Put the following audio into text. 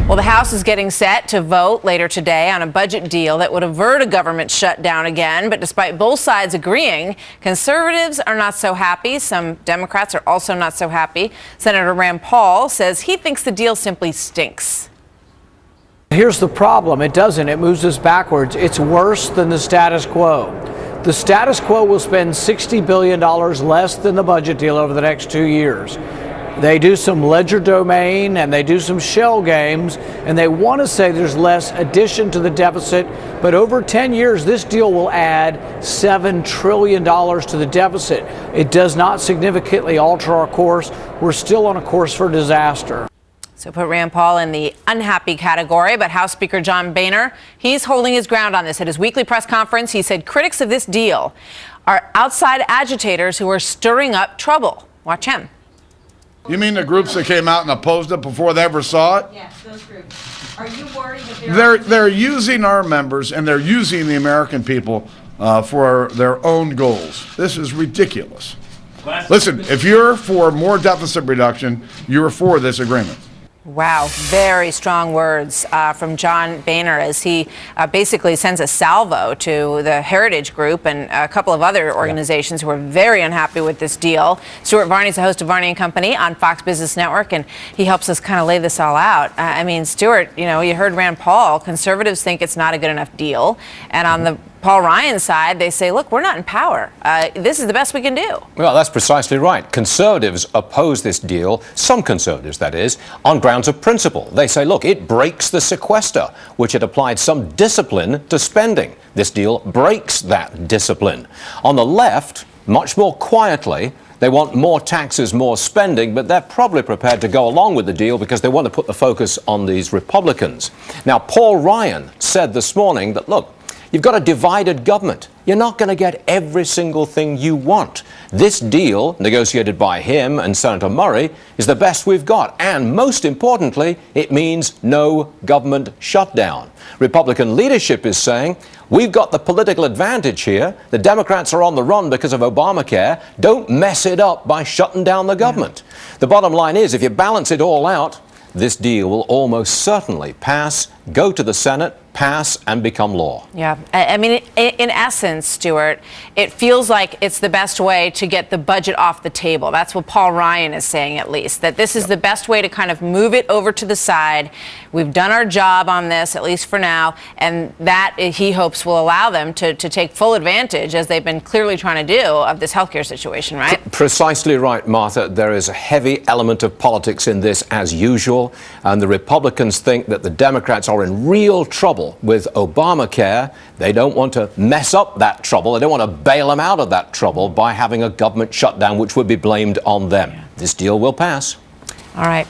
Well, the House is getting set to vote later today on a budget deal that would avert a government shutdown again. But despite both sides agreeing, conservatives are not so happy. Some Democrats are also not so happy. Senator Rand Paul says he thinks the deal simply stinks. Here's the problem. It doesn't. It moves us backwards. It's worse than the status quo. The status quo will spend $60 billion less than the budget deal over the next 2 years. They do some ledger domain and they do some shell games, and they want to say there's less addition to the deficit. But over 10 years, this deal will add $7 trillion to the deficit. It does not significantly alter our course. We're still on a course for disaster. So put Rand Paul in the unhappy category, but House Speaker John Boehner, he's holding his ground on this. At his weekly press conference, he said critics of this deal are outside agitators who are stirring up trouble. Watch him. You mean the groups that came out and opposed it before they ever saw it? Yes, those groups. Are you worried that They're using our members and they're using the American people for their own goals. This is ridiculous. Listen, if you're for more deficit reduction, you're for this agreement. Wow, very strong words from John Boehner as he basically sends a salvo to the Heritage Group and a couple of other organizations who are very unhappy with this deal. Stuart Varney is the host of Varney & Company on Fox Business Network, and he helps us kind of lay this all out. I mean, Stuart, you know, you heard Rand Paul. Conservatives think it's not a good enough deal. And on the Paul Ryan side, they say, look, we're not in power. This is the best we can do. Well, that's precisely right. Conservatives oppose this deal, some conservatives, that is, on grounds of principle. They say, look, it breaks the sequester, which had applied some discipline to spending. This deal breaks that discipline. On the left, much more quietly, they want more taxes, more spending, but they're probably prepared to go along with the deal because they want to put the focus on these Republicans. Now, Paul Ryan said this morning that, look, you've got a divided government. You're not going to get every single thing you want. This deal, negotiated by him and Senator Murray, is the best we've got. And most importantly, it means no government shutdown. Republican leadership is saying, we've got the political advantage here. The Democrats are on the run because of Obamacare. Don't mess it up by shutting down the government. The bottom line is, if you balance it all out, this deal will almost certainly pass, go to the Senate, pass, and become law. Yeah, I mean, in essence, Stuart, it feels like it's the best way to get the budget off the table. That's what Paul Ryan is saying, at least, that this is the best way to kind of move it over to the side. We've done our job on this, at least for now, and that, he hopes, will allow them to take full advantage, as they've been clearly trying to do, of this healthcare situation, right? Precisely right, Martha. There is a heavy element of politics in this, as usual, and the Republicans think that the Democrats are in real trouble with Obamacare. They don't want to mess up that trouble. They don't want to bail them out of that trouble by having a government shutdown, which would be blamed on them. This deal will pass. All right.